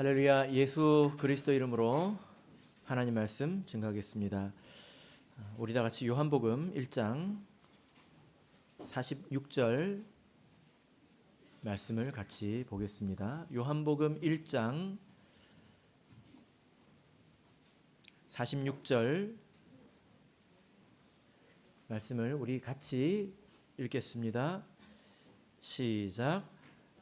할렐루야. 예수 그리스도 이름으로 하나님 말씀 증거하겠습니다. 우리 다 같이 요한복음 1장 46절 말씀을 같이 보겠습니다. 요한복음 1장 46절 말씀을 우리 같이 읽겠습니다. 시작.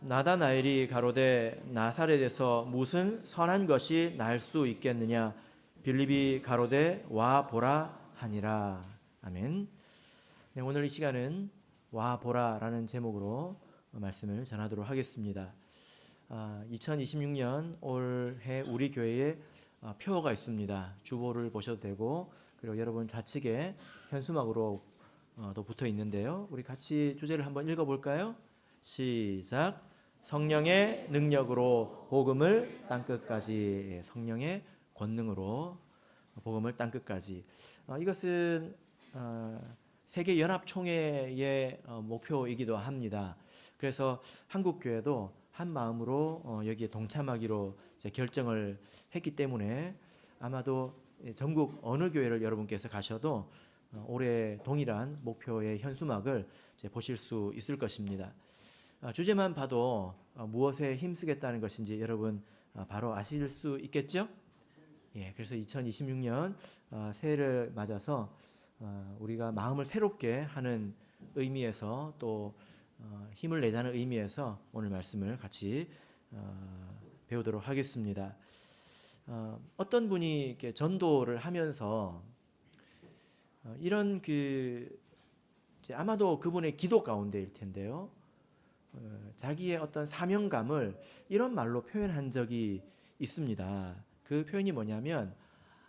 나다나엘이 가로되 나사렛에서 무슨 선한 것이 날 수 있겠느냐. 빌립이 가로되 와 보라 하니라. 아멘. 네, 오늘 이 시간은 와 보라라는 제목으로 말씀을 전하도록 하겠습니다. 2026년 올해 우리 교회에 표어가 있습니다. 주보를 보셔도 되고, 그리고 여러분 좌측에 현수막으로 또 붙어 있는데요. 우리 같이 주제를 한번 읽어볼까요? 시작. 성령의 능력으로 복음을 땅끝까지. 성령의 권능으로 복음을 땅끝까지. 이것은 세계연합총회의 목표이기도 합니다. 그래서 한국교회도 한 마음으로 여기에 동참하기로 결정을 했기 때문에 아마도 전국 어느 교회를 여러분께서 가셔도 올해 동일한 목표의 현수막을 보실 수 있을 것입니다. 주제만 봐도 무엇에 힘쓰겠다는 것인지 여러분 바로 아실 수 있겠죠? 예, 그래서 2026년 새해를 맞아서 우리가 마음을 새롭게 하는 의미에서 또 힘을 내자는 의미에서 오늘 말씀을 같이 배우도록 하겠습니다. 어떤 분이 이렇게 전도를 하면서 이런 아마도 그분의 기도 가운데일 텐데요. 자기의 어떤 사명감을 이런 말로 표현한 적이 있습니다. 그 표현이 뭐냐면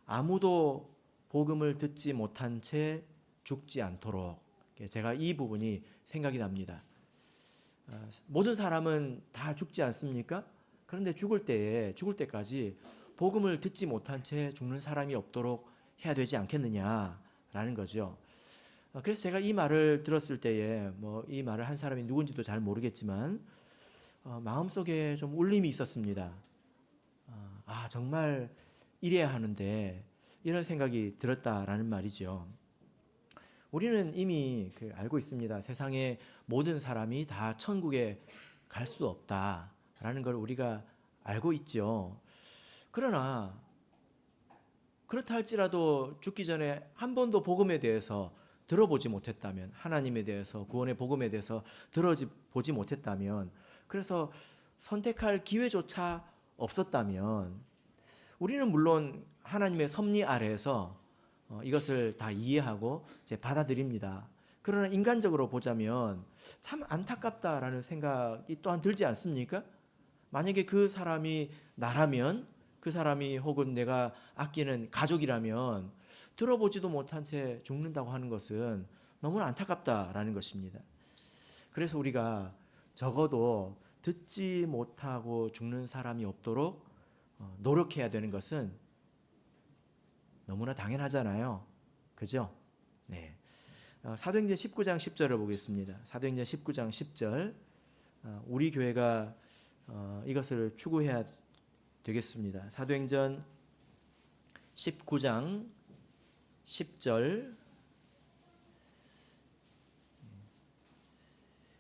아무도 복음을 듣지 못한 채 죽지 않도록. 제가 이 부분이 생각이 납니다. 모든 사람은 다 죽지 않습니까? 그런데 죽을 때까지 복음을 듣지 못한 채 죽는 사람이 없도록 해야 되지 않겠느냐라는 거죠. 그래서 제가 이 말을 들었을 때에 이 말을 한 사람이 누군지도 잘 모르겠지만 마음속에 좀 울림이 있었습니다. 정말 이래야 하는데 이런 생각이 들었다라는 말이죠. 우리는 이미 알고 있습니다. 세상의 모든 사람이 다 천국에 갈 수 없다라는 걸 우리가 알고 있죠. 그러나 그렇다 할지라도 죽기 전에 한 번도 복음에 대해서 들어보지 못했다면, 하나님에 대해서, 구원의 복음에 대해서 들어보지 못했다면, 그래서 선택할 기회조차 없었다면 우리는 물론 하나님의 섭리 아래에서 이것을 다 이해하고 받아들입니다. 그러나 인간적으로 보자면 참 안타깝다라는 생각이 또한 들지 않습니까? 만약에 그 사람이 나라면, 그 사람이 혹은 내가 아끼는 가족이라면 들어보지도 못한 채 죽는다고 하는 것은 너무나 안타깝다라는 것입니다. 그래서 우리가 적어도 듣지 못하고 죽는 사람이 없도록 노력해야 되는 것은 너무나 당연하잖아요. 그죠? 네. 사도행전 19장 10절을 보겠습니다. 사도행전 19장 10절. 우리 교회가 이것을 추구해야 되겠습니다. 사도행전 19장 10절.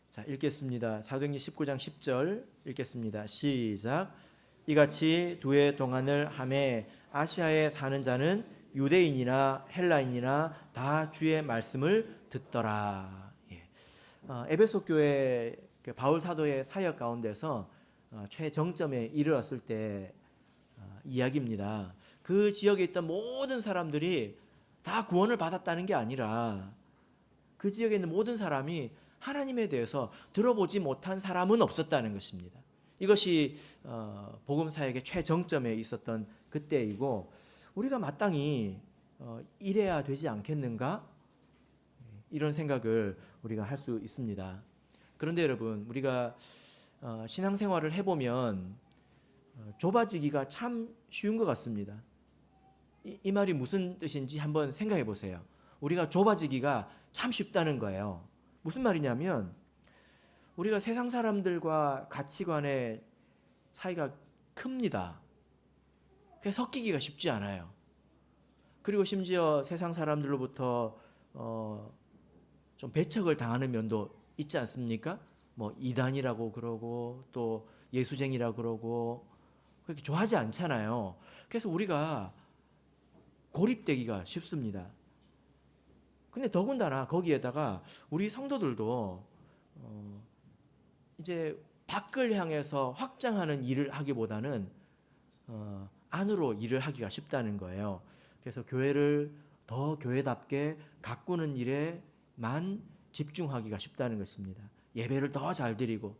자, 읽겠습니다. 사도행전 19장 10절 읽겠습니다. 시작. 이같이 두 해 동안을 하매 아시아에 사는 자는 유대인이나 헬라인이나 다 주의 말씀을 듣더라. 에베소 교회 바울 사도의 사역 가운데서 최정점에 이르렀을 때 이야기입니다. 그 지역에 있던 모든 사람들이 다 구원을 받았다는 게 아니라 그 지역에 있는 모든 사람이 하나님에 대해서 들어보지 못한 사람은 없었다는 것입니다. 이것이 복음 사역의 최정점에 있었던 그때이고, 우리가 마땅히 이래야 되지 않겠는가? 이런 생각을 우리가 할 수 있습니다. 그런데 여러분, 우리가 신앙생활을 해보면 좁아지기가 참 쉬운 것 같습니다. 이 말이 무슨 뜻인지 한번 생각해 보세요. 우리가 좁아지기가 참 쉽다는 거예요. 무슨 말이냐면 우리가 세상 사람들과 가치관의 차이가 큽니다. 그래서 섞이기가 쉽지 않아요. 그리고 심지어 세상 사람들로부터 좀 배척을 당하는 면도 있지 않습니까? 뭐 이단이라고 그러고 또 예수쟁이라고 그러고 그렇게 좋아하지 않잖아요. 그래서 우리가 고립되기가 쉽습니다. 근데 더군다나 거기에다가 우리 성도들도 이제 밖을 향해서 확장하는 일을 하기보다는 안으로 일을 하기가 쉽다는 거예요. 그래서 교회를 더 교회답게 가꾸는 일에만 집중하기가 쉽다는 것입니다. 예배를 더 잘 드리고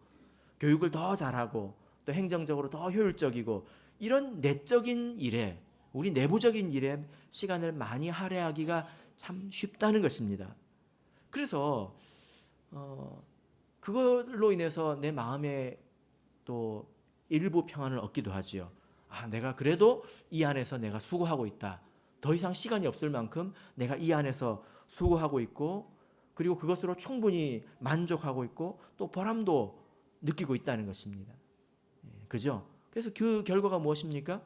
교육을 더 잘하고 또 행정적으로 더 효율적이고 이런 내적인 일에 우리 내부적인 일에 시간을 많이 할애하기가 참 쉽다는 것입니다. 그래서 그걸로 인해서 내 마음에 또 일부 평안을 얻기도 하지요. 아, 내가 그래도 이 안에서 내가 수고하고 있다. 더 이상 시간이 없을 만큼 내가 이 안에서 수고하고 있고 그리고 그것으로 충분히 만족하고 있고 또 보람도 느끼고 있다는 것입니다. 그죠? 그래서 그 결과가 무엇입니까?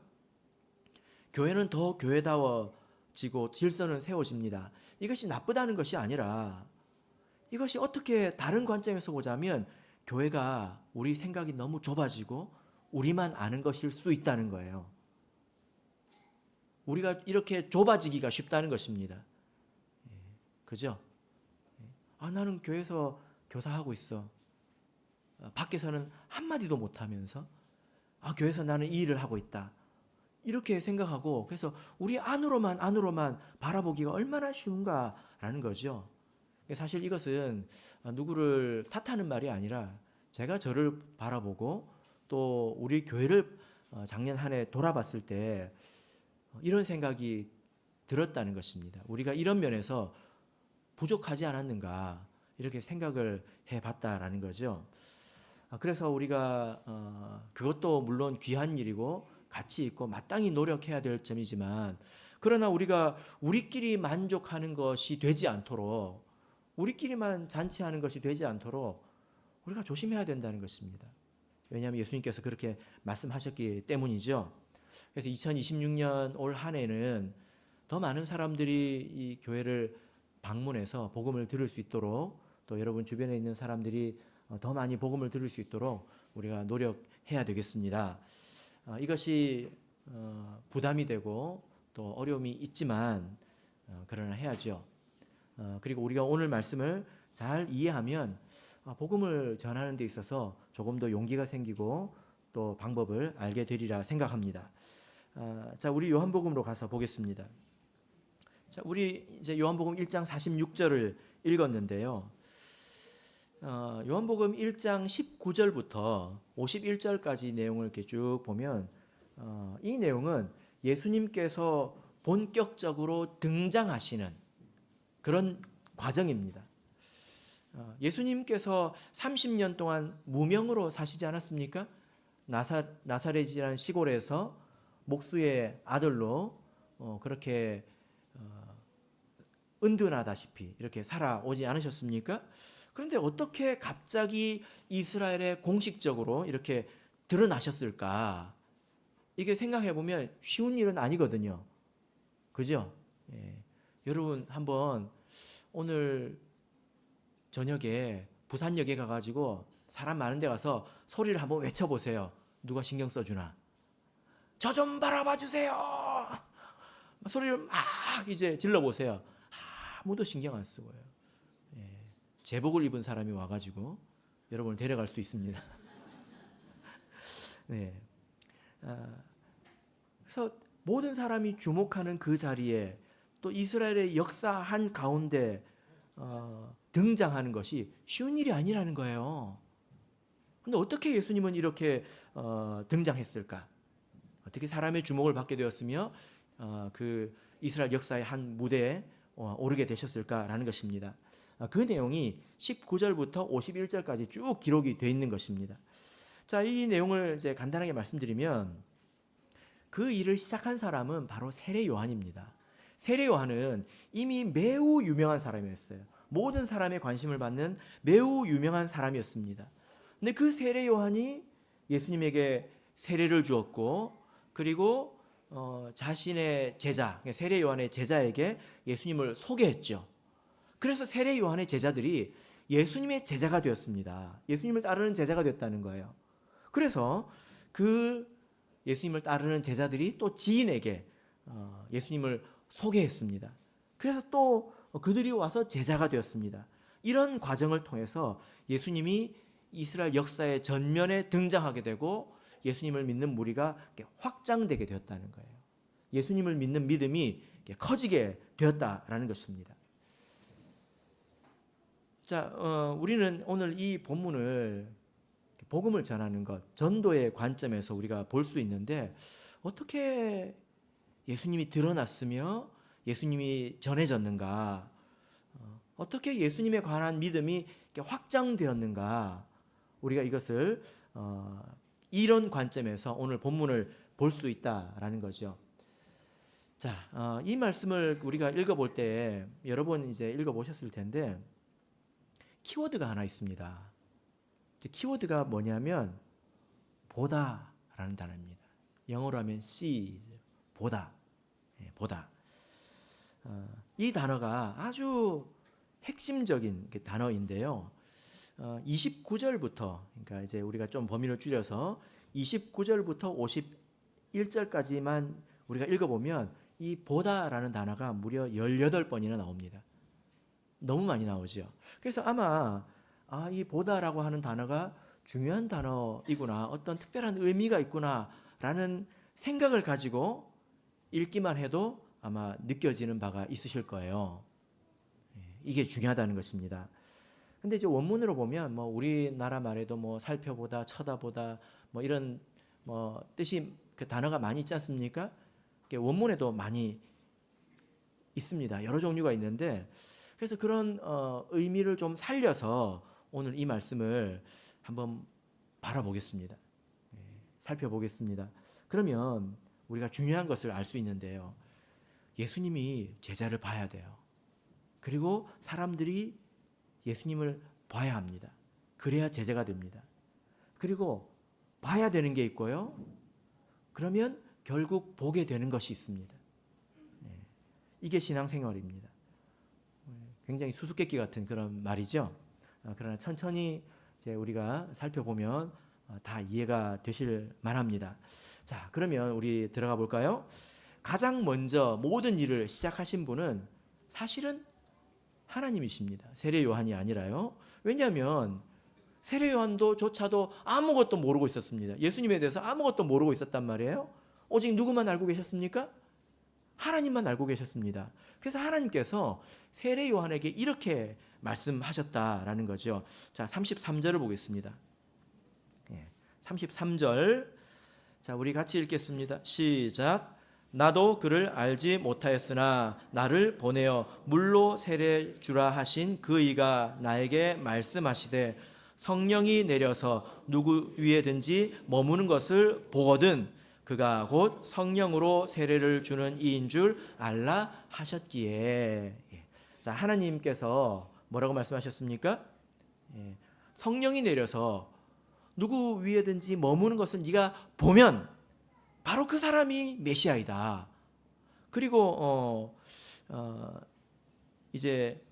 교회는 더 교회다워지고 질서는 세워집니다. 이것이 나쁘다는 것이 아니라 이것이 어떻게 다른 관점에서 보자면 교회가 우리 생각이 너무 좁아지고 우리만 아는 것일 수 있다는 거예요. 우리가 이렇게 좁아지기가 쉽다는 것입니다. 그죠? 아, 나는 교회에서 교사하고 있어. 밖에서는 한마디도 못하면서 교회에서 나는 이 일을 하고 있다. 이렇게 생각하고 그래서 우리 안으로만 바라보기가 얼마나 쉬운가라는 거죠. 사실 이것은 누구를 탓하는 말이 아니라 제가 저를 바라보고 또 우리 교회를 작년 한 해 돌아봤을 때 이런 생각이 들었다는 것입니다. 우리가 이런 면에서 부족하지 않았는가 이렇게 생각을 해봤다라는 거죠. 그래서 우리가 그것도 물론 귀한 일이고 가치 있고 마땅히 노력해야 될 점이지만 그러나 우리가 우리끼리 만족하는 것이 되지 않도록 우리끼리만 잔치하는 것이 되지 않도록 우리가 조심해야 된다는 것입니다. 왜냐하면 예수님께서 그렇게 말씀하셨기 때문이죠. 그래서 2026년 올 한 해는 더 많은 사람들이 이 교회를 방문해서 복음을 들을 수 있도록 또 여러분 주변에 있는 사람들이 더 많이 복음을 들을 수 있도록 우리가 노력해야 되겠습니다. 이것이 부담이 되고 또 어려움이 있지만 그러나 해야죠. 그리고 우리가 오늘 말씀을 잘 이해하면 복음을 전하는 데 있어서 조금 더 용기가 생기고 또 방법을 알게 되리라 생각합니다. 자, 우리 요한복음으로 가서 보겠습니다. 자, 우리 이제 요한복음 1장 46절을 읽었는데요. 요한복음 1장 19절부터 51절까지 내용을 이렇게 쭉 보면 이 내용은 예수님께서 본격적으로 등장하시는 그런 과정입니다. 예수님께서 30년 동안 무명으로 사시지 않았습니까? 나사렛이라는 시골에서 목수의 아들로 그렇게 은둔하다시피 이렇게 살아오지 않으셨습니까? 그런데 어떻게 갑자기 이스라엘에 공식적으로 이렇게 드러나셨을까? 이게 생각해 보면 쉬운 일은 아니거든요. 그죠? 여러분 한번 오늘 저녁에 부산역에 가가지고 사람 많은 데 가서 소리를 한번 외쳐보세요. 누가 신경 써주나? 저 좀 바라봐 주세요. 소리를 막 이제 질러보세요. 아무도 신경 안 쓰고요. 제복을 입은 사람이 와가지고 여러분을 데려갈 수 있습니다. 네. 그래서 모든 사람이 주목하는 그 자리에 또 이스라엘의 역사 한 가운데 등장하는 것이 쉬운 일이 아니라는 거예요. 근데 어떻게 예수님은 이렇게 등장했을까? 어떻게 사람의 주목을 받게 되었으며 그 이스라엘 역사의 한 무대에 오르게 되셨을까라는 것입니다. 그 내용이 19절부터 51절까지 쭉 기록이 되어 있는 것입니다. 자, 이 내용을 이제 간단하게 말씀드리면 그 일을 시작한 사람은 바로 세례 요한입니다. 세례 요한은 이미 매우 유명한 사람이었어요. 모든 사람의 관심을 받는 매우 유명한 사람이었습니다. 근데 그 세례 요한이 예수님에게 세례를 주었고, 그리고 자신의 제자, 세례 요한의 제자에게 예수님을 소개했죠. 그래서 세례 요한의 제자들이 예수님의 제자가 되었습니다. 예수님을 따르는 제자가 됐다는 거예요. 그래서 그 예수님을 따르는 제자들이 또 지인에게 예수님을 소개했습니다. 그래서 또 그들이 와서 제자가 되었습니다. 이런 과정을 통해서 예수님이 이스라엘 역사의 전면에 등장하게 되고 예수님을 믿는 무리가 확장되게 되었다는 거예요. 예수님을 믿는 믿음이 커지게 되었다라는 것입니다. 자, 우리는 오늘 이 본문을 복음을 전하는 것, 전도의 관점에서 우리가 볼 수 있는데 어떻게 예수님이 드러났으며 예수님이 전해졌는가? 어떻게 예수님에 관한 믿음이 확장되었는가? 우리가 이것을 이런 관점에서 오늘 본문을 볼 수 있다라는 거죠. 자, 이 말씀을 우리가 읽어볼 때 여러 번 이제 읽어보셨을 텐데 키워드가 하나 있습니다. 키워드가 뭐냐면 보다라는 단어입니다. 영어로 하면 see, 보다, 보다. 이 단어가 아주 핵심적인 단어인데요. 29절부터, 그러니까 이제 우리가 좀 범위를 줄여서 29절부터 51절까지만 우리가 읽어보면 이 보다라는 단어가 무려 18번이나 나옵니다. 너무 많이 나오죠. 그래서 아마 이 보다라고 하는 단어가 중요한 단어이구나, 어떤 특별한 의미가 있구나라는 생각을 가지고 읽기만 해도 아마 느껴지는 바가 있으실 거예요. 이게 중요하다는 것입니다. 근데 이제 원문으로 보면 뭐 우리나라 말에도 뭐 살펴보다, 쳐다보다 뭐 이런 뭐 뜻이 그 단어가 많이 있지 않습니까? 원문에도 많이 있습니다. 여러 종류가 있는데 그래서 그런 의미를 좀 살려서 오늘 이 말씀을 한번 바라보겠습니다. 살펴보겠습니다. 그러면 우리가 중요한 것을 알 수 있는데요. 예수님이 제자를 봐야 돼요. 그리고 사람들이 예수님을 봐야 합니다. 그래야 제자가 됩니다. 그리고 봐야 되는 게 있고요. 그러면 결국 보게 되는 것이 있습니다. 이게 신앙생활입니다. 굉장히 수수께끼 같은 그런 말이죠. 그러나 천천히 이제 우리가 살펴보면 다 이해가 되실 만합니다. 자, 그러면 우리 들어가 볼까요? 가장 먼저 모든 일을 시작하신 분은 사실은 하나님이십니다. 세례 요한이 아니라요. 왜냐하면 세례 요한도 조차도 아무것도 모르고 있었습니다. 예수님에 대해서 아무것도 모르고 있었단 말이에요. 오직 누구만 알고 계셨습니까? 하나님만 알고 계셨습니다. 그래서 하나님께서 세례 요한에게 이렇게 말씀하셨다라는 거죠. 자, 33절을 보겠습니다. 33절. 자, 우리 같이 읽겠습니다. 시작. 나도 그를 알지 못하였으나 나를 보내어 물로 세례 주라 하신 그 이가 나에게 말씀하시되 성령이 내려서 누구 위에든지 머무는 것을 보거든 그가 곧 성령으로 세례를 주는 이인 줄 알라 하셨기에. 자, 하나님께서 뭐라고 말씀하셨습니까? 성령이 내려서 누구 위에든지 머무는 것을 네가 보면 바로 그 사람이 메시아이다. 그리고 이제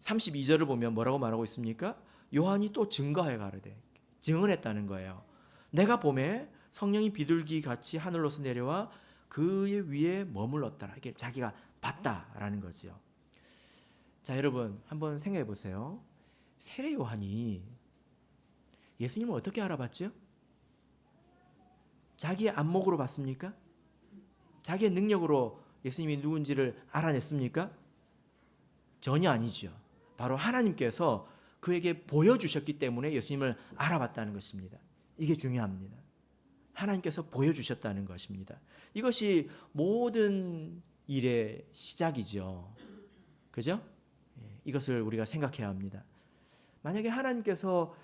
32절을 보면 뭐라고 말하고 있습니까? 요한이 또 증거해 가르되 증언했다는 거예요. 내가 봄에 성령이 비둘기 같이 하늘로서 내려와 그의 위에 머물렀더라. 이게 자기가 봤다라는 거죠. 자, 여러분 한번 생각해 보세요. 세례 요한이 예수님을 어떻게 알아봤죠? 자기의 안목으로 봤습니까? 자기의 능력으로 예수님이 누군지를 알아냈습니까? 전혀 아니죠. 바로 하나님께서 그에게 보여주셨기 때문에 예수님을 알아봤다는 것입니다. 이게 중요합니다. 하나님께서 보여주셨다는 것입니다. 이것이 모든 일의 시작이죠. 그죠? 이것을 우리가 생각해야 합니다. 만약에 하나님께서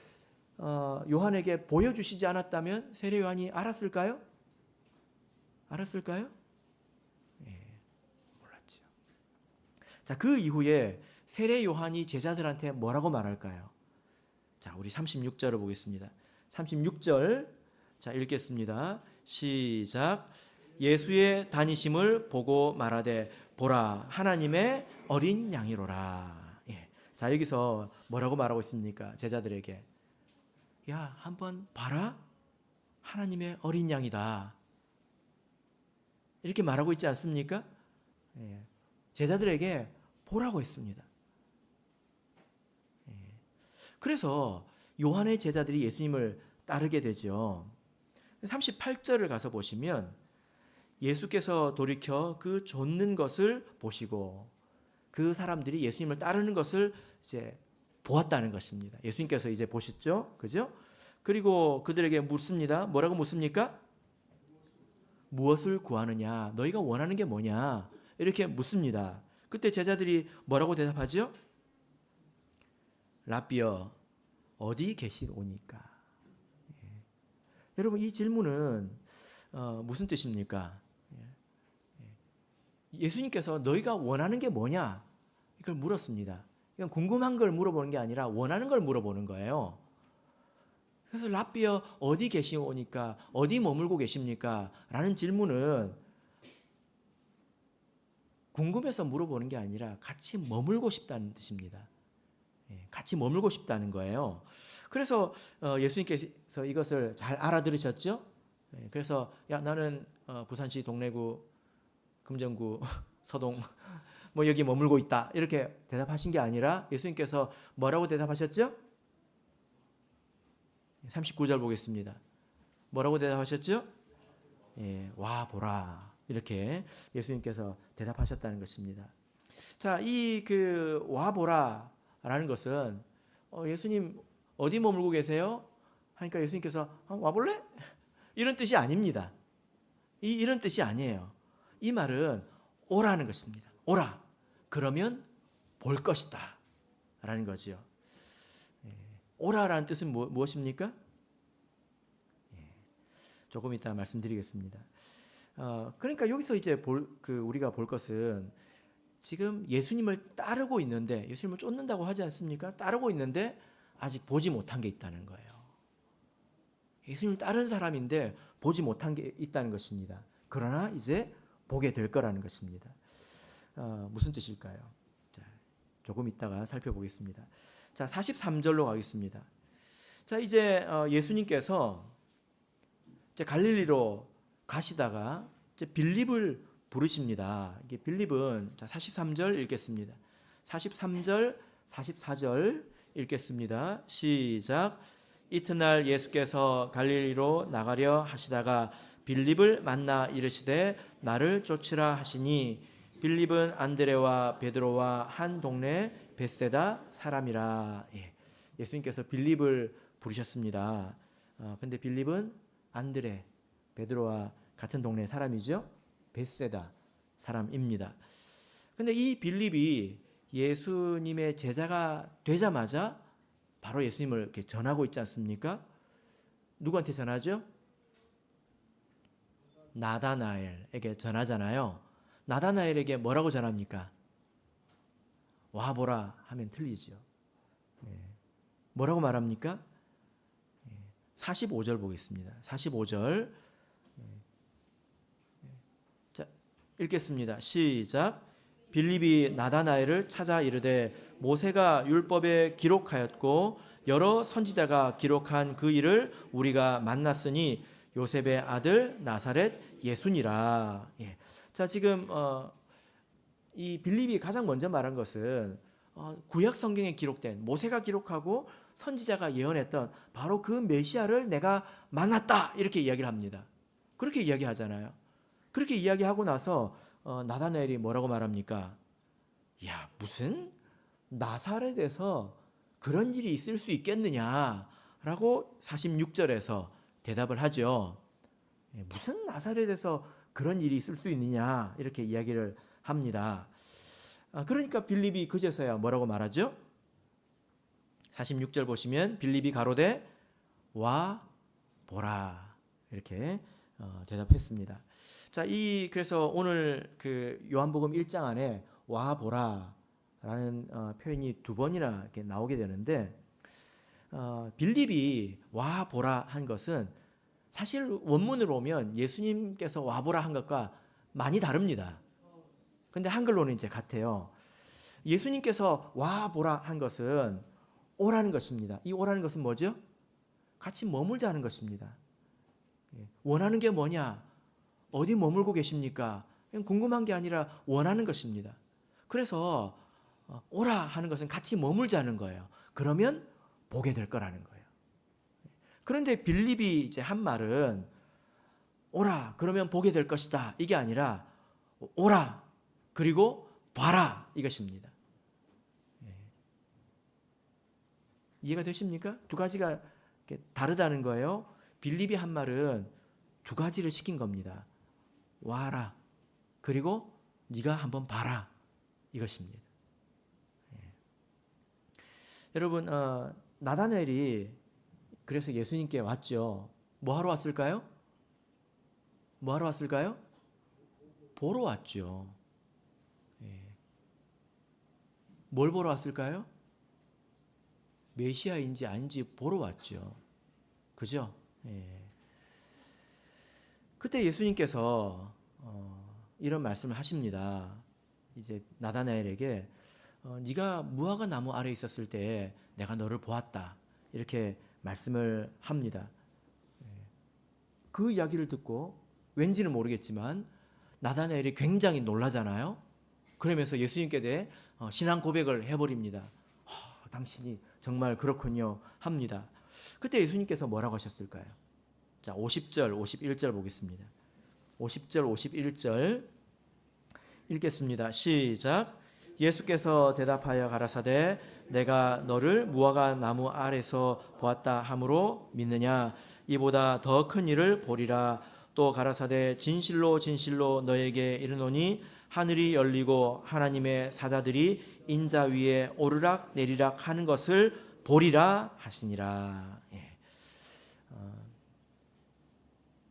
요한에게 보여주시지 않았다면 세례 요한이 알았을까요? 알았을까요? 몰랐죠. 자, 그 이후에 세례 요한이 제자들한테 뭐라고 말할까요? 자, 우리 36절을 보겠습니다. 36절. 자, 읽겠습니다. 시작. 예수의 다니심을 보고 말하되 보라 하나님의 어린 양이로라. 예. 자, 여기서 뭐라고 말하고 있습니까? 제자들에게. 야, 한번 봐라. 하나님의 어린 양이다. 이렇게 말하고 있지 않습니까? 예. 제자들에게 보라고 했습니다. 예. 그래서 요한의 제자들이 예수님을 따르게 되죠. 38절을 가서 보시면 예수께서 돌이켜 그 좇는 것을 보시고 그 사람들이 예수님을 따르는 것을 이제 보았다는 것입니다. 예수님께서 이제 보셨죠? 그죠? 그리고 그들에게 묻습니다. 뭐라고 묻습니까? 무엇을 구하느냐? 너희가 원하는 게 뭐냐? 이렇게 묻습니다. 그때 제자들이 뭐라고 대답하죠? 라비어, 어디 계시오니까? 예. 여러분, 이 질문은 무슨 뜻입니까? 예수님께서 너희가 원하는 게 뭐냐? 이걸 물었습니다. 이건 궁금한 걸 물어보는 게 아니라 원하는 걸 물어보는 거예요. 그래서 라비어 어디 계시오니까, 어디 머물고 계십니까? 라는 질문은 궁금해서 물어보는 게 아니라 같이 머물고 싶다는 뜻입니다. 같이 머물고 싶다는 거예요. 그래서 예수님께서 이것을 잘 알아들으셨죠? 그래서 야, 나는 부산시 동래구 금정구 서동 뭐 여기 머물고 있다 이렇게 대답하신 게 아니라 예수님께서 뭐라고 대답하셨죠? 39절 보겠습니다. 뭐라고 대답하셨죠? 예, 와 보라 이렇게 예수님께서 대답하셨다는 것입니다. 자, 이 그 와 보라라는 것은 예수님 어디 머물고 계세요? 하니까 예수님께서 와볼래? 이런 뜻이 아닙니다. 이런 뜻이 아니에요. 이 말은 오라는 것입니다. 오라. 그러면 볼 것이다. 라는 거죠. 오라라는 뜻은 무엇입니까? 조금 이따 말씀드리겠습니다. 그러니까 여기서 이제 우리가 볼 것은 지금 예수님을 따르고 있는데, 예수님을 쫓는다고 하지 않습니까? 따르고 있는데 아직 보지 못한 게 있다는 거예요. 예수님을 따른 사람인데 보지 못한 게 있다는 것입니다. 그러나 이제 보게 될 거라는 것입니다. 무슨 뜻일까요? 자, 조금 이따가 살펴보겠습니다. 자, 43절로 가겠습니다. 자, 이제 예수님께서 이제 갈릴리로 가시다가 이제 빌립을 부르십니다. 이게 빌립은 자, 43절 읽겠습니다. 43절, 44절 읽겠습니다. 시작. 이튿날 예수께서 갈릴리로 나가려 하시다가 빌립을 만나 이르시되 나를 쫓으라 하시니 빌립은 안드레와 베드로와 한 동네 벳세다 사람이라. 예수님께서 빌립을 부르셨습니다. 근데 빌립은 안드레, 베드로와 같은 동네 사람이죠. 벳세다 사람입니다. 근데 이 빌립이 예수님의 제자가 되자마자 바로 예수님을 이렇게 전하고 있지 않습니까? 누구한테 전하죠? 나다나엘에게 전하잖아요. 나다나엘에게 뭐라고 전합니까? 와보라 하면 틀리죠. 뭐라고 말합니까? 45절 보겠습니다. 45절. 자, 읽겠습니다. 시작. 빌립이 나다나엘을 찾아 이르되 모세가 율법에 기록하였고 여러 선지자가 기록한 그 일을 우리가 만났으니 요셉의 아들 나사렛 예수니라. 자, 지금 이 빌립이 가장 먼저 말한 것은 구약 성경에 기록된 모세가 기록하고 선지자가 예언했던 바로 그 메시아를 내가 만났다 이렇게 이야기를 합니다. 그렇게 이야기하잖아요. 그렇게 이야기하고 나서 나다나엘이 뭐라고 말합니까? 야, 무슨 나사렛에서 그런 일이 있을 수 있겠느냐라고 46절에서 대답을 하죠. 무슨 나사렛에서 그런 일이 있을 수 있느냐 이렇게 이야기를 합니다. 그러니까 빌립이 그제서야 뭐라고 말하죠? 46절 보시면 빌립이 가로되 와 보라 이렇게 대답했습니다. 자, 그래서 오늘 그 요한복음 1장 안에 와 보라라는 표현이 두 번이나 이렇게 나오게 되는데 빌립이 와 보라 한 것은 사실 원문으로 오면 예수님께서 와보라 한 것과 많이 다릅니다. 근데 한글로는 이제 같아요. 예수님께서 와보라 한 것은 오라는 것입니다. 이 오라는 것은 뭐죠? 같이 머물자는 것입니다. 원하는 게 뭐냐? 어디 머물고 계십니까? 궁금한 게 아니라 원하는 것입니다. 그래서 오라 하는 것은 같이 머물자는 거예요. 그러면 보게 될 거라는 거예요. 그런데 빌립이 이제 한 말은 오라 그러면 보게 될 것이다 이게 아니라 오라 그리고 봐라 이것입니다. 이해가 되십니까? 두 가지가 다르다는 거예요. 빌립이 한 말은 두 가지를 시킨 겁니다. 와라 그리고 네가 한번 봐라 이것입니다. 여러분 나다나엘이 그래서 예수님께 왔죠. 뭐 하러 왔을까요? 뭐 하러 왔을까요? 보러 왔죠. 뭘 보러 왔을까요? 메시아인지 아닌지 보러 왔죠. 그죠? 그때 예수님께서 이런 말씀을 하십니다. 이제 나다나엘에게 네가 무화과 나무 아래 있었을 때 내가 너를 보았다. 이렇게 말씀을 합니다. 그 이야기를 듣고 왠지는 모르겠지만 나다나엘이 굉장히 놀라잖아요. 그러면서 예수님께 대해 신앙 고백을 해버립니다. 당신이 정말 그렇군요 합니다. 그때 예수님께서 뭐라고 하셨을까요? 자, 50절, 51절 보겠습니다. 50절, 51절 읽겠습니다. 시작. 예수께서 대답하여 가라사대 내가 너를 무화과 나무 아래서 보았다 함으로 믿느냐? 이보다 더 큰 일을 보리라. 또 가라사대 진실로 진실로 너에게 이르노니 하늘이 열리고 하나님의 사자들이 인자 위에 오르락 내리락 하는 것을 보리라 하시니라.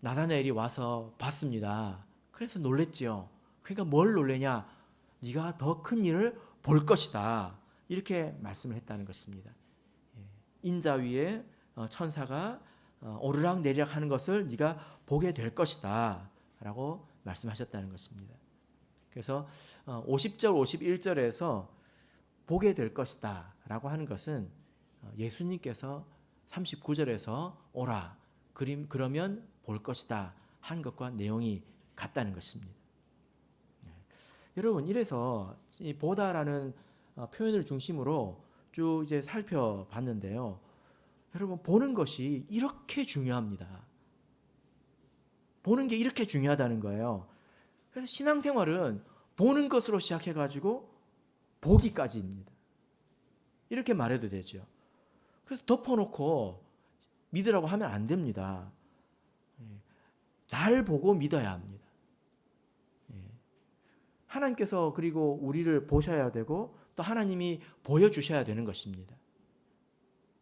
나다나엘이 와서 봤습니다. 그래서 놀랬죠. 그러니까 뭘 놀래냐? 네가 더 큰 일을 볼 것이다. 이렇게 말씀을 했다는 것입니다. 인자 위에 천사가 오르락 내리락 하는 것을 네가 보게 될 것이다 라고 말씀하셨다는 것입니다. 그래서 50절 51절에서 보게 될 것이다 라고 하는 것은 예수님께서 39절에서 오라 그러면 볼 것이다 한 것과 내용이 같다는 것입니다. 여러분 이래서 이 보다라는 표현을 중심으로 쭉 이제 살펴봤는데요. 여러분 보는 것이 이렇게 중요합니다. 보는 게 이렇게 중요하다는 거예요. 그래서 신앙생활은 보는 것으로 시작해가지고 보기까지입니다. 이렇게 말해도 되죠. 그래서 덮어놓고 믿으라고 하면 안 됩니다. 잘 보고 믿어야 합니다. 하나님께서 그리고 우리를 보셔야 되고 또 하나님이 보여주셔야 되는 것입니다.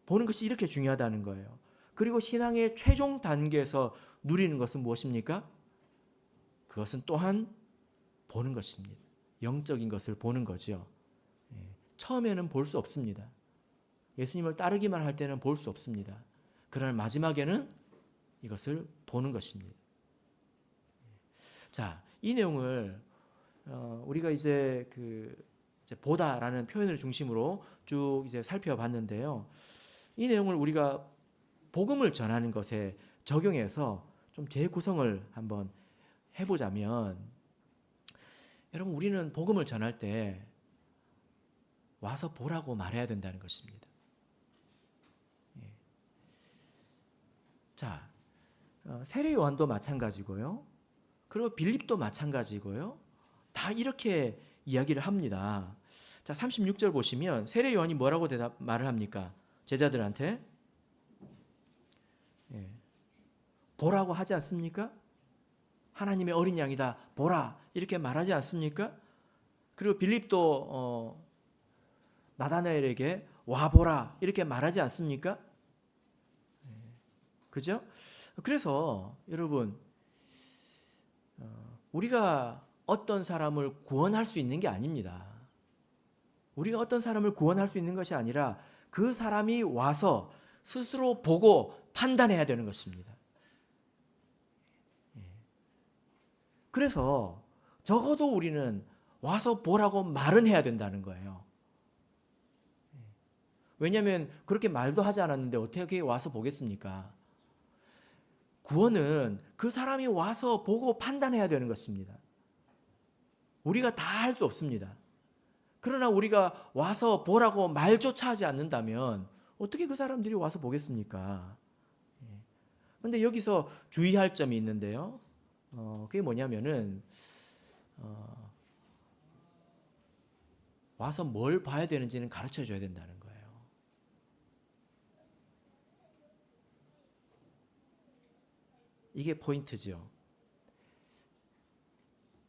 보는 것이 이렇게 중요하다는 거예요. 그리고 신앙의 최종 단계에서 누리는 것은 무엇입니까? 그것은 또한 보는 것입니다. 영적인 것을 보는 거죠. 처음에는 볼 수 없습니다. 예수님을 따르기만 할 때는 볼 수 없습니다. 그러나 마지막에는 이것을 보는 것입니다. 자, 이 내용을 우리가 이제 보다라는 표현을 중심으로 쭉 이제 살펴봤는데요. 이 내용을 우리가 복음을 전하는 것에 적용해서 좀 재구성을 한번 해보자면, 여러분 우리는 복음을 전할 때 와서 보라고 말해야 된다는 것입니다. 자, 세례 요한도 마찬가지고요. 그리고 빌립도 마찬가지고요. 다 이렇게 이야기를 합니다. 자, 36절 보시면 세례 요한이 뭐라고 말을 합니까? 제자들한테 보라고 하지 않습니까? 하나님의 어린 양이다 보라 이렇게 말하지 않습니까? 그리고 빌립도 나다나엘에게 와 보라 이렇게 말하지 않습니까? 그죠? 그래서 여러분 우리가 어떤 사람을 구원할 수 있는 게 아닙니다. 우리가 어떤 사람을 구원할 수 있는 것이 아니라 그 사람이 와서 스스로 보고 판단해야 되는 것입니다. 그래서 적어도 우리는 와서 보라고 말은 해야 된다는 거예요. 왜냐하면 그렇게 말도 하지 않았는데 어떻게 와서 보겠습니까? 구원은 그 사람이 와서 보고 판단해야 되는 것입니다. 우리가 다 할 수 없습니다. 그러나 우리가 와서 보라고 말조차 하지 않는다면 어떻게 그 사람들이 와서 보겠습니까? 그런데 여기서 주의할 점이 있는데요. 그게 뭐냐면은 와서 뭘 봐야 되는지는 가르쳐 줘야 된다는 거예요. 이게 포인트죠.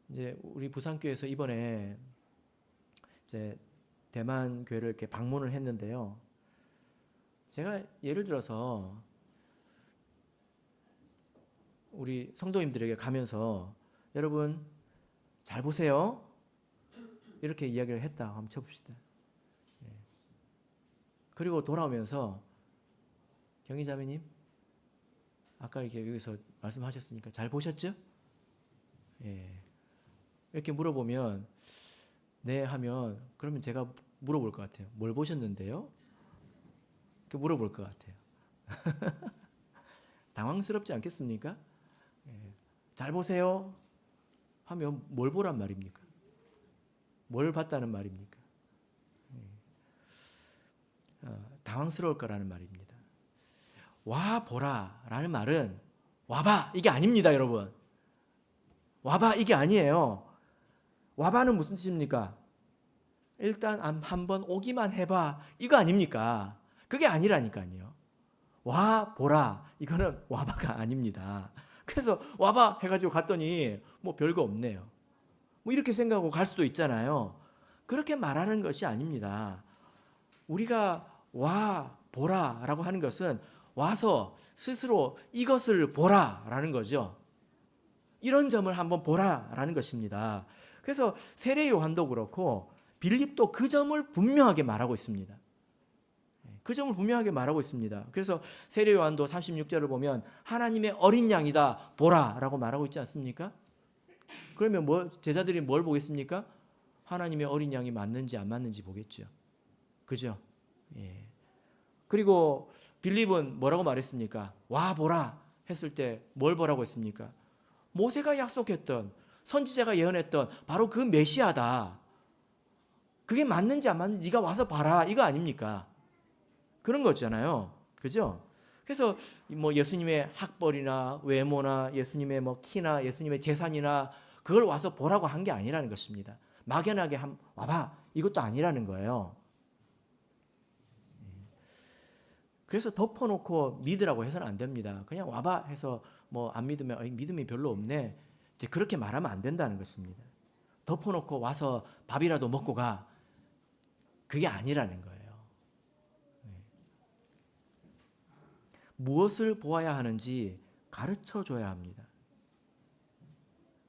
이제 우리 부산교회에서 이번에 이제 대만 교회를 이렇게 방문을 했는데요. 제가 예를 들어서 우리 성도님들에게 가면서 여러분 잘 보세요. 이렇게 이야기를 했다. 한번 쳐봅시다. 그리고 돌아오면서 경희자매님 아까 이렇게 여기서 말씀하셨으니까 잘 보셨죠? 예. 이렇게 물어보면 네 하면 그러면 제가 물어볼 것 같아요. 뭘 보셨는데요? 이렇게 물어볼 것 같아요. 당황스럽지 않겠습니까? 예. 잘 보세요 하면 뭘 보란 말입니까? 뭘 봤다는 말입니까? 당황스러울 거라는 말입니다. 와 보라 라는 말은 와봐 이게 아닙니다. 여러분 와봐 이게 아니에요. 와봐는 무슨 뜻입니까? 일단 한번 오기만 해봐 이거 아닙니까? 그게 아니라니까요. 와 보라 이거는 와봐가 아닙니다. 그래서 와봐 해가지고 갔더니 뭐 별거 없네요. 뭐 이렇게 생각하고 갈 수도 있잖아요. 그렇게 말하는 것이 아닙니다. 우리가 와 보라 라고 하는 것은 와서 스스로 이것을 보라 라는 거죠. 이런 점을 한번 보라 라는 것입니다. 그래서 세례 요한도 그렇고 빌립도 그 점을 분명하게 말하고 있습니다. 그 점을 분명하게 말하고 있습니다. 그래서 세례 요한도 36절을 보면 하나님의 어린 양이다 보라 라고 말하고 있지 않습니까? 그러면 제자들이 뭘 보겠습니까? 하나님의 어린 양이 맞는지 안 맞는지 보겠죠. 그죠? 예. 그리고 빌립은 뭐라고 말했습니까? 와 보라 했을 때 뭘 보라고 했습니까? 모세가 약속했던 선지자가 예언했던 바로 그 메시아다. 그게 맞는지 안 맞는지 네가 와서 봐라 이거 아닙니까? 그런 거잖아요. 그죠? 그래서 뭐 예수님의 학벌이나 외모나 예수님의 뭐 키나 예수님의 재산이나 그걸 와서 보라고 한 게 아니라는 것입니다. 막연하게 와봐 이것도 아니라는 거예요. 그래서 덮어놓고 믿으라고 해서는 안 됩니다. 그냥 와봐 해서 뭐 안 믿으면 믿음이 별로 없네. 이제 그렇게 말하면 안 된다는 것입니다. 덮어놓고 와서 밥이라도 먹고 가. 그게 아니라는 거예요. 무엇을 보아야 하는지 가르쳐 줘야 합니다.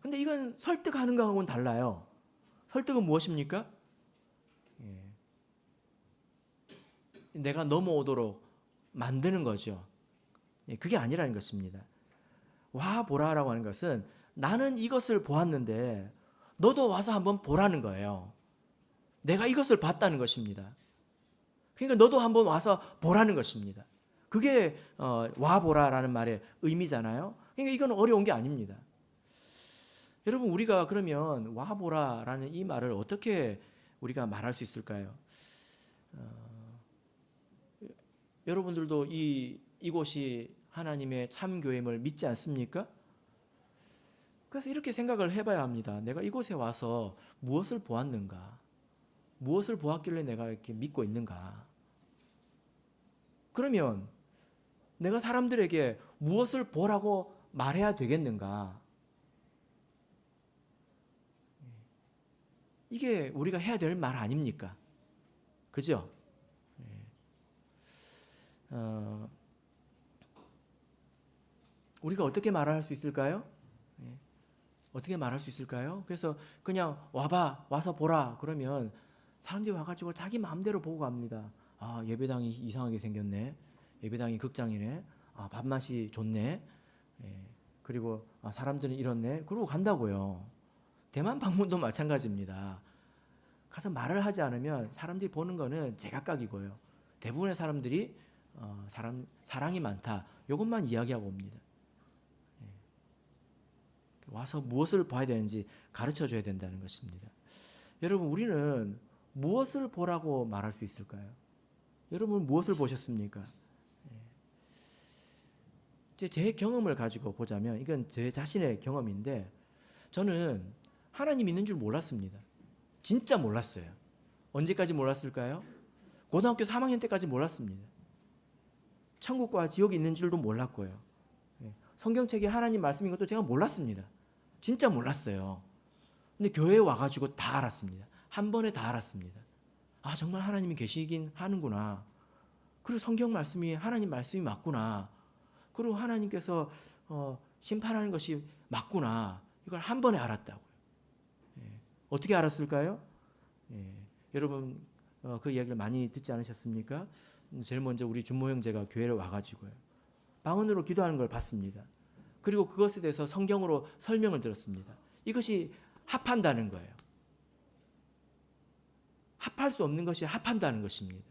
근데 이건 설득하는 거하고는 달라요. 설득은 무엇입니까? 내가 넘어오도록 만드는 거죠. 그게 아니라는 것입니다. 와 보라라고 하는 것은 나는 이것을 보았는데 너도 와서 한번 보라는 거예요. 내가 이것을 봤다는 것입니다. 그러니까 너도 한번 와서 보라는 것입니다. 그게 와 보라라는 말의 의미잖아요. 그러니까 이건 어려운 게 아닙니다. 여러분 우리가 그러면 와 보라라는 이 말을 어떻게 우리가 말할 수 있을까요? 여러분들도 이곳이 하나님의 참교회임을 믿지 않습니까? 그래서 이렇게 생각을 해봐야 합니다. 내가 이곳에 와서 무엇을 보았는가? 무엇을 보았길래 내가 이렇게 믿고 있는가? 그러면 내가 사람들에게 무엇을 보라고 말해야 되겠는가? 이게 우리가 해야 될 말 아닙니까? 그죠? 우리가 어떻게 말할 수 있을까요? 어떻게 말할 수 있을까요? 그래서 그냥 와봐, 와서 보라. 그러면 사람들이 와가지고 자기 마음대로 보고 갑니다. 아, 예배당이 이상하게 생겼네. 예배당이 극장이네. 아, 밥맛이 좋네. 그리고 사람들은 이렇네. 그러고 간다고요. 대만 방문도 마찬가지입니다. 가서 말을 하지 않으면 사람들이 보는 거는 제각각이고요. 대부분의 사람들이 사랑이 많다. 이것만 이야기하고 옵니다. 와서 무엇을 봐야 되는지 가르쳐 줘야 된다는 것입니다. 여러분, 우리는 무엇을 보라고 말할 수 있을까요? 여러분 무엇을 보셨습니까? 제 경험을 가지고 보자면 이건 제 자신의 경험인데 저는 하나님 있는 줄 몰랐습니다. 진짜 몰랐어요. 언제까지 몰랐을까요? 고등학교 3학년 때까지 몰랐습니다. 천국과 지옥이 있는 줄도 몰랐고요. 성경책에 하나님 말씀인 것도 제가 몰랐습니다. 진짜 몰랐어요. 근데 교회에 와가지고 다 알았습니다. 한 번에 다 알았습니다. 아, 정말 하나님이 계시긴 하는구나. 그리고 성경 말씀이 하나님 말씀이 맞구나. 그리고 하나님께서 심판하는 것이 맞구나. 이걸 한 번에 알았다고요. 어떻게 알았을까요? 여러분 그 이야기를 많이 듣지 않으셨습니까? 제일 먼저 우리 준모 형제가 교회를 와가지고요. 방언으로 기도하는 걸 봤습니다. 그리고 그것에 대해서 성경으로 설명을 들었습니다. 이것이 합한다는 거예요. 합할 수 없는 것이 합한다는 것입니다.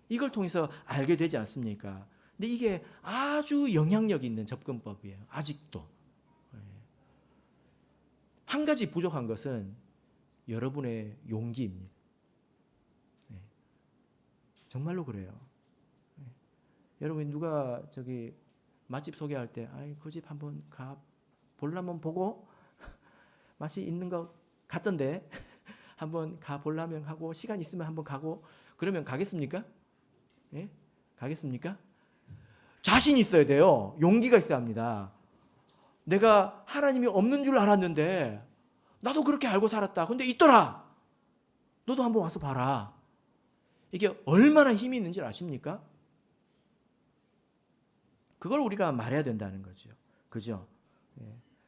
이걸 통해서 알게 되지 않습니까? 근데 이게 아주 영향력 있는 접근법이에요. 아직도. 한 가지 부족한 것은 여러분의 용기입니다. 정말로 그래요. 여러분 누가 저기 맛집 소개할 때 그 집 한번 가 볼라면 보고 맛이 있는 것 같던데 한번 가 볼라면 하고 시간 있으면 한번 가고 그러면 가겠습니까? 예? 가겠습니까? 자신 있어야 돼요. 용기가 있어야 합니다. 내가 하나님이 없는 줄 알았는데 나도 그렇게 알고 살았다. 근데 있더라. 너도 한번 와서 봐라. 이게 얼마나 힘이 있는지 아십니까? 그걸 우리가 말해야 된다는 거죠. 그죠?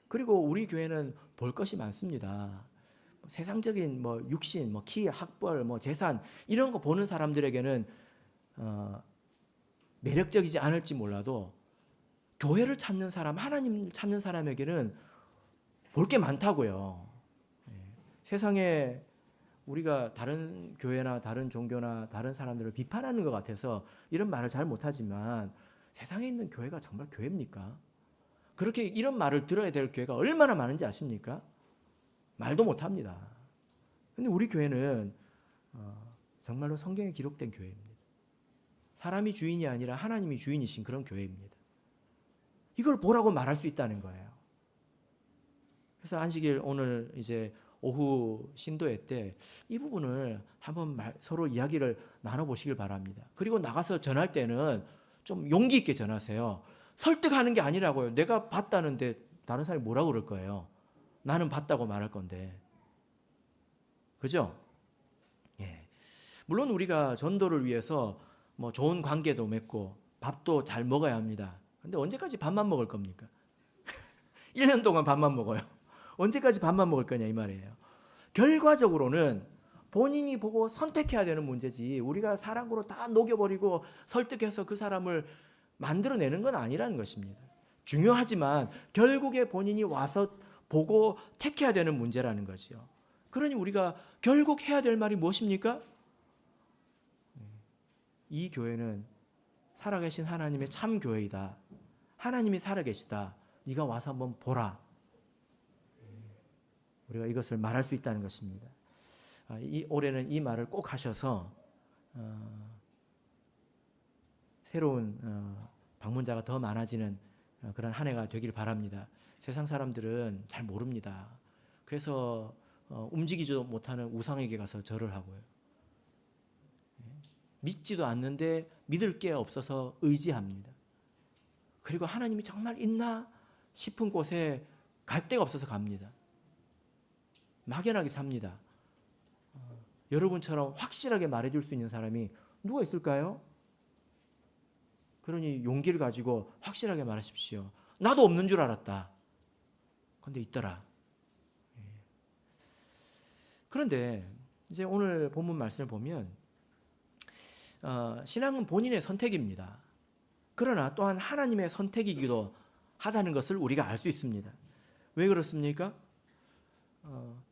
그리고 우리 교회는 볼 것이 많습니다. 세상적인 육신, 키, 학벌, 재산 이런 거 보는 사람들에게는 매력적이지 않을지 몰라도 교회를 찾는 사람, 하나님 찾는 사람에게는 볼 게 많다고요. 세상에 우리가 다른 교회나 다른 종교나 다른 사람들을 비판하는 것 같아서 이런 말을 잘 못하지만 세상에 있는 교회가 정말 교회입니까? 그렇게 이런 말을 들어야 될 교회가 얼마나 많은지 아십니까? 말도 못합니다. 근데 우리 교회는 정말로 성경에 기록된 교회입니다. 사람이 주인이 아니라 하나님이 주인이신 그런 교회입니다. 이걸 보라고 말할 수 있다는 거예요. 그래서 안식일 오늘 이제 오후 신도회 때 이 부분을 한번 서로 이야기를 나눠보시길 바랍니다. 그리고 나가서 전할 때는 좀 용기 있게 전하세요. 설득하는 게 아니라고요. 내가 봤다는데 다른 사람이 뭐라고 그럴 거예요. 나는 봤다고 말할 건데. 그죠? 예. 물론 우리가 전도를 위해서 좋은 관계도 맺고 밥도 잘 먹어야 합니다. 근데 언제까지 밥만 먹을 겁니까? 1년 동안 밥만 먹어요. 언제까지 밥만 먹을 거냐 이 말이에요. 결과적으로는 본인이 보고 선택해야 되는 문제지 우리가 사랑으로 다 녹여버리고 설득해서 그 사람을 만들어내는 건 아니라는 것입니다. 중요하지만 결국에 본인이 와서 보고 택해야 되는 문제라는 거죠. 그러니 우리가 결국 해야 될 말이 무엇입니까? 이 교회는 살아계신 하나님의 참 교회이다. 하나님이 살아계시다. 네가 와서 한번 보라. 우리가 이것을 말할 수 있다는 것입니다. 올해는 이 말을 꼭 하셔서 새로운 방문자가 더 많아지는 그런 한 해가 되길 바랍니다. 세상 사람들은 잘 모릅니다. 그래서 움직이지도 못하는 우상에게 가서 절을 하고요. 믿지도 않는데 믿을 게 없어서 의지합니다. 그리고 하나님이 정말 있나 싶은 곳에 갈 데가 없어서 갑니다. 막연하게 삽니다. 여러분처럼 확실하게 말해줄 수 있는 사람이 누가 있을까요? 그러니 용기를 가지고 확실하게 말하십시오. 나도 없는 줄 알았다. 그런데 있더라. 그런데 이제 오늘 본문 말씀을 보면 신앙은 본인의 선택입니다. 그러나 또한 하나님의 선택이기도 하다는 것을 우리가 알 수 있습니다. 왜 그렇습니까?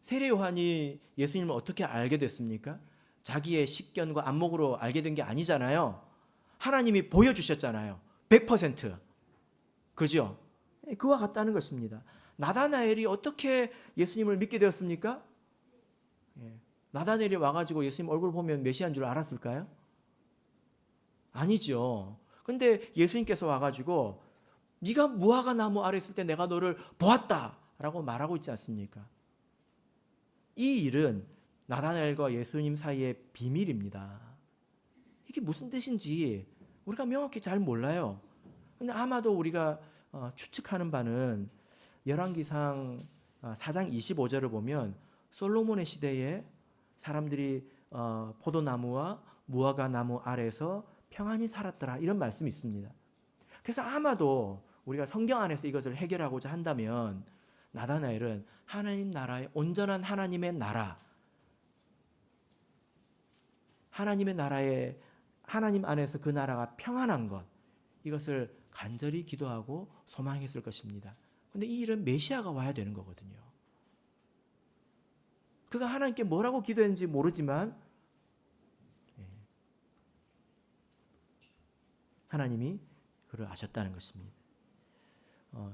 세례 요한이 예수님을 어떻게 알게 됐습니까? 자기의 식견과 안목으로 알게 된 게 아니잖아요. 하나님이 보여주셨잖아요. 100%. 그죠? 그와 같다는 것입니다. 나다나엘이 어떻게 예수님을 믿게 되었습니까? 나다나엘이 와가지고 예수님 얼굴 보면 메시아인 줄 알았을까요? 아니죠. 근데 예수님께서 와가지고 네가 무화과 나무 아래 있을 때 내가 너를 보았다 라고 말하고 있지 않습니까? 이 일은 나다나엘과 예수님 사이의 비밀입니다. 이게 무슨 뜻인지 우리가 명확히 잘 몰라요. 근데 아마도 우리가 추측하는 바는 열왕기상 4장 25절을 보면 솔로몬의 시대에 사람들이 포도나무와 무화과 나무 아래에서 평안히 살았더라 이런 말씀이 있습니다. 그래서 아마도 우리가 성경 안에서 이것을 해결하고자 한다면 나다나엘은 하나님 나라의 온전한 하나님의 나라, 하나님의 나라에 하나님 안에서 그 나라가 평안한 것, 이것을 간절히 기도하고 소망했을 것입니다. 그런데 이 일은 메시아가 와야 되는 거거든요. 그가 하나님께 뭐라고 기도했는지 모르지만 하나님이 그를 아셨다는 것입니다.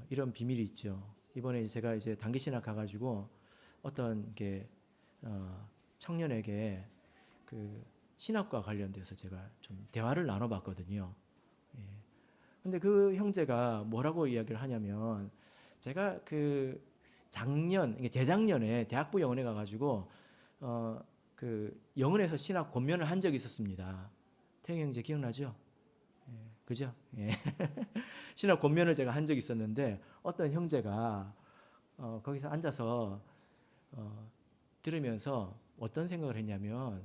이런 비밀이 있죠. 이번에 제가 이제 단기 신학 가가지고 어떤 게 청년에게 그 신학과 관련돼서 제가 좀 대화를 나눠봤거든요. 근데 그 형제가 뭐라고 이야기를 하냐면 제가 그 재작년에 대학부 영은에 가가지고 그 영은에서 신학 권면을 한 적이 있었습니다. 태영 형제 기억나죠? 그죠? 신학 권면을 제가 한 적이 있었는데 어떤 형제가 거기서 앉아서 들으면서 어떤 생각을 했냐면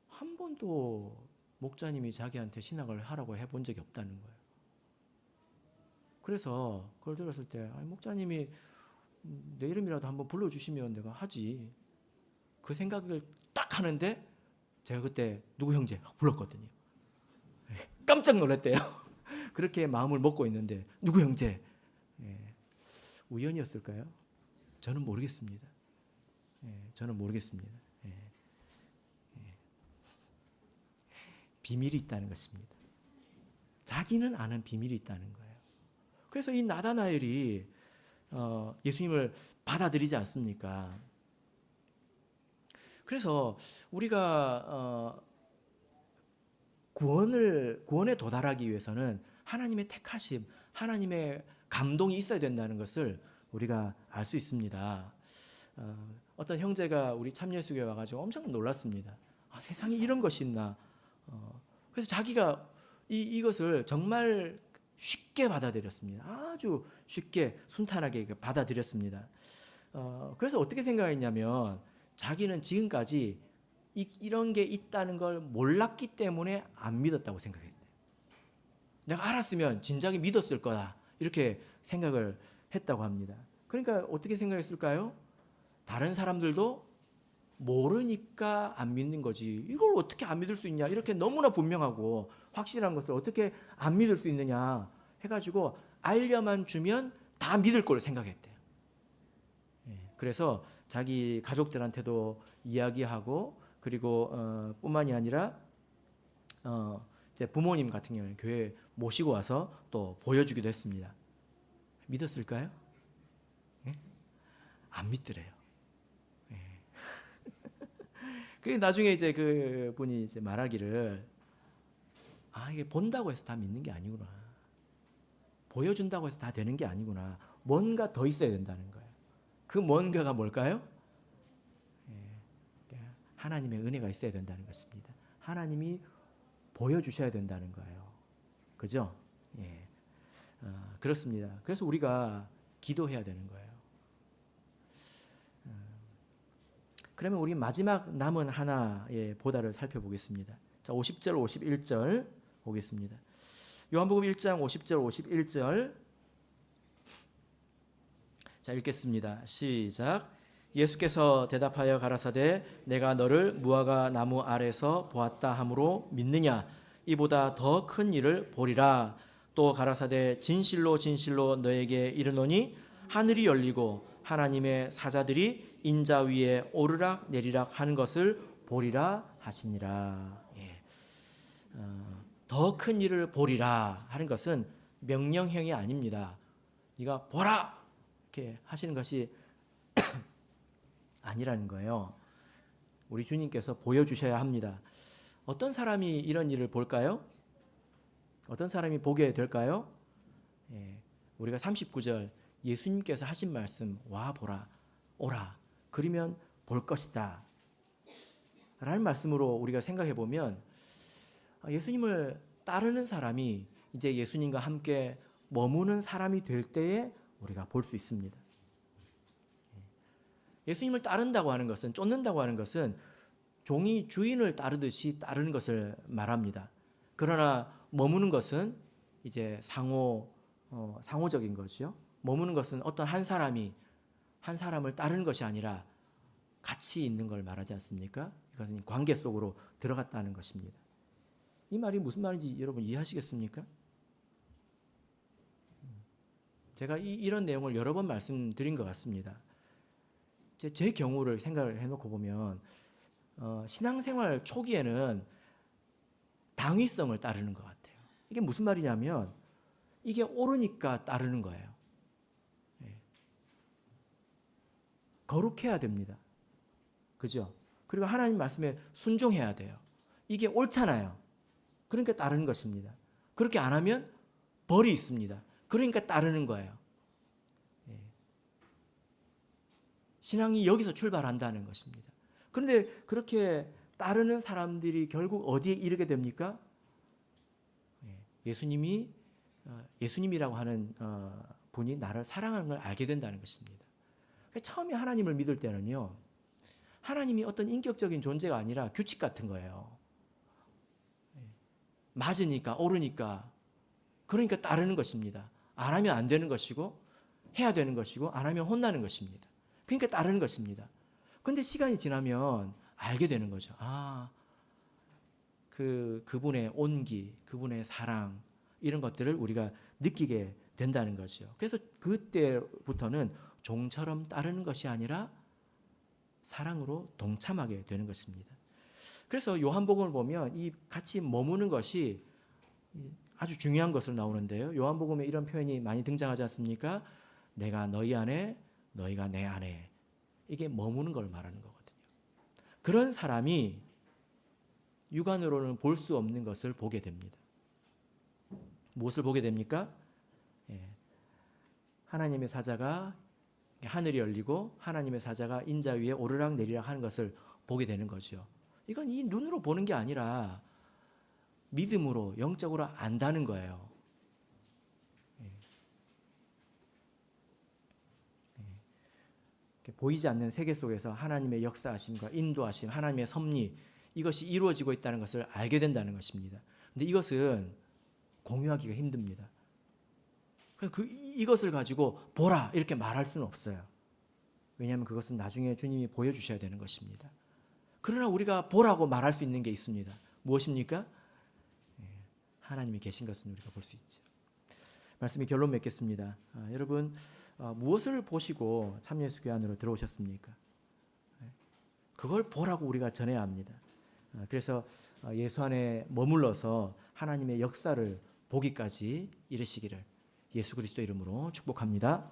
한 번도 목자님이 자기한테 신학을 하라고 해본 적이 없다는 거예요. 그래서 그걸 들었을 때 목자님이 내 이름이라도 한번 불러주시면 내가 하지. 그 생각을 딱 하는데 제가 그때 누구 형제 불렀거든요. 깜짝 놀랐대요. 그렇게 마음을 먹고 있는데 누구 형제? 우연이었을까요? 저는 모르겠습니다. 저는 모르겠습니다. 비밀이 있다는 것입니다. 자기는 아는 비밀이 있다는 거예요. 그래서 이 나다나엘이 예수님을 받아들이지 않습니까? 그래서 우리가 구원에 도달하기 위해서는 하나님의 택하심, 하나님의 감동이 있어야 된다는 것을 우리가 알 수 있습니다. 어떤 형제가 우리 참예수교에 와가지고 엄청 놀랐습니다. 세상에 이런 것이 있나. 그래서 자기가 이것을 정말 쉽게 받아들였습니다. 아주 쉽게 순탄하게 받아들였습니다. 그래서 어떻게 생각했냐면 자기는 지금까지 이런 게 있다는 걸 몰랐기 때문에 안 믿었다고 생각했대요. 내가 알았으면 진작에 믿었을 거다 이렇게 생각을 했다고 합니다. 그러니까 어떻게 생각했을까요? 다른 사람들도 모르니까 안 믿는 거지. 이걸 어떻게 안 믿을 수 있냐? 이렇게 너무나 분명하고 확실한 것을 어떻게 안 믿을 수 있느냐 해가지고 알려만 주면 다 믿을 걸 생각했대요. 그래서 자기 가족들한테도 이야기하고 그리고 뿐만이 아니라 이제 부모님 같은 경우는 교회 모시고 와서 또 보여주기도 했습니다. 믿었을까요? 안 믿더래요. 그 나중에 이제 그 분이 이제 말하기를 이게 본다고 해서 다 믿는 게 아니구나. 보여준다고 해서 다 되는 게 아니구나. 뭔가 더 있어야 된다는 거예요. 그 뭔가가 뭘까요? 하나님의 은혜가 있어야 된다는 것입니다. 하나님이 보여주셔야 된다는 거예요. 그죠? 그렇습니다. 그래서 우리가 기도해야 되는 거예요. 그러면 우리 마지막 남은 하나의 보다를 살펴보겠습니다. 자, 50절, 51절 보겠습니다. 요한복음 1장 50절, 51절. 자, 읽겠습니다. 시작. 예수께서 대답하여 가라사대 내가 너를 무화과 나무 아래서 보았다 함으로 믿느냐? 이보다 더 큰 일을 보리라. 또 가라사대 진실로 진실로 너에게 이르노니 하늘이 열리고 하나님의 사자들이 인자 위에 오르락 내리락 하는 것을 보리라 하시니라. 더 큰 일을 보리라 하는 것은 명령형이 아닙니다. 네가 보라 이렇게 하시는 것이 아니라는 거예요. 우리 주님께서 보여주셔야 합니다. 어떤 사람이 이런 일을 볼까요? 어떤 사람이 보게 될까요? 우리가 39절 예수님께서 하신 말씀, 와 보라 오라 그러면 볼 것이다 라는 말씀으로 우리가 생각해 보면, 예수님을 따르는 사람이 이제 예수님과 함께 머무는 사람이 될 때에 우리가 볼 수 있습니다. 예수님을 따른다고 하는 것은, 쫓는다고 하는 것은 종이 주인을 따르듯이 따르는 것을 말합니다. 그러나 머무는 것은 이제 상호적인 거죠. 머무는 것은 어떤 한 사람이 한 사람을 따르는 것이 아니라 같이 있는 걸 말하지 않습니까? 이것은 관계 속으로 들어갔다는 것입니다. 이 말이 무슨 말인지 여러분 이해하시겠습니까? 제가 이런 내용을 여러 번 말씀드린 것 같습니다. 제 경우를 생각을 해놓고 보면 신앙생활 초기에는 당위성을 따르는 것 같아요. 이게 무슨 말이냐면 이게 옳으니까 따르는 거예요. 거룩해야 됩니다. 그죠? 그리고 하나님 말씀에 순종해야 돼요. 이게 옳잖아요. 그러니까 따르는 것입니다. 그렇게 안 하면 벌이 있습니다. 그러니까 따르는 거예요. 신앙이 여기서 출발한다는 것입니다. 그런데 그렇게 따르는 사람들이 결국 어디에 이르게 됩니까? 예수님이라고 하는 분이 나를 사랑하는 걸 알게 된다는 것입니다. 처음에 하나님을 믿을 때는요, 하나님이 어떤 인격적인 존재가 아니라 규칙 같은 거예요. 맞으니까 옳으니까 그러니까 따르는 것입니다. 안 하면 안 되는 것이고 해야 되는 것이고 안 하면 혼나는 것입니다. 그러니까 따르는 것입니다. 그런데 시간이 지나면 알게 되는 거죠. 그분의 온기, 그분의 사랑 이런 것들을 우리가 느끼게 된다는 거죠. 그래서 그때부터는 종처럼 따르는 것이 아니라 사랑으로 동참하게 되는 것입니다. 그래서 요한복음을 보면 이 같이 머무는 것이 아주 중요한 것으로 나오는데요. 요한복음에 이런 표현이 많이 등장하지 않습니까? 내가 너희 안에, 너희가 내 안에. 이게 머무는 걸 말하는 거거든요. 그런 사람이 육안으로는 볼 수 없는 것을 보게 됩니다. 무엇을 보게 됩니까? 하나님의 사자가 하늘이 열리고 하나님의 사자가 인자 위에 오르락 내리락 하는 것을 보게 되는 거죠. 이건 이 눈으로 보는 게 아니라 믿음으로 영적으로 안다는 거예요. 보이지 않는 세계 속에서 하나님의 역사하심과 인도하심, 하나님의 섭리 이것이 이루어지고 있다는 것을 알게 된다는 것입니다. 근데 이것은 공유하기가 힘듭니다. 이것을 가지고 보라 이렇게 말할 수는 없어요. 왜냐하면 그것은 나중에 주님이 보여주셔야 되는 것입니다. 그러나 우리가 보라고 말할 수 있는 게 있습니다. 무엇입니까? 하나님이 계신 것은 우리가 볼 수 있죠. 말씀이 결론 맺겠습니다. 여러분 무엇을 보시고 참예수교 안으로 들어오셨습니까? 그걸 보라고 우리가 전해야 합니다. 그래서 예수 안에 머물러서 하나님의 역사를 보기까지 이르시기를 예수 그리스도 이름으로 축복합니다.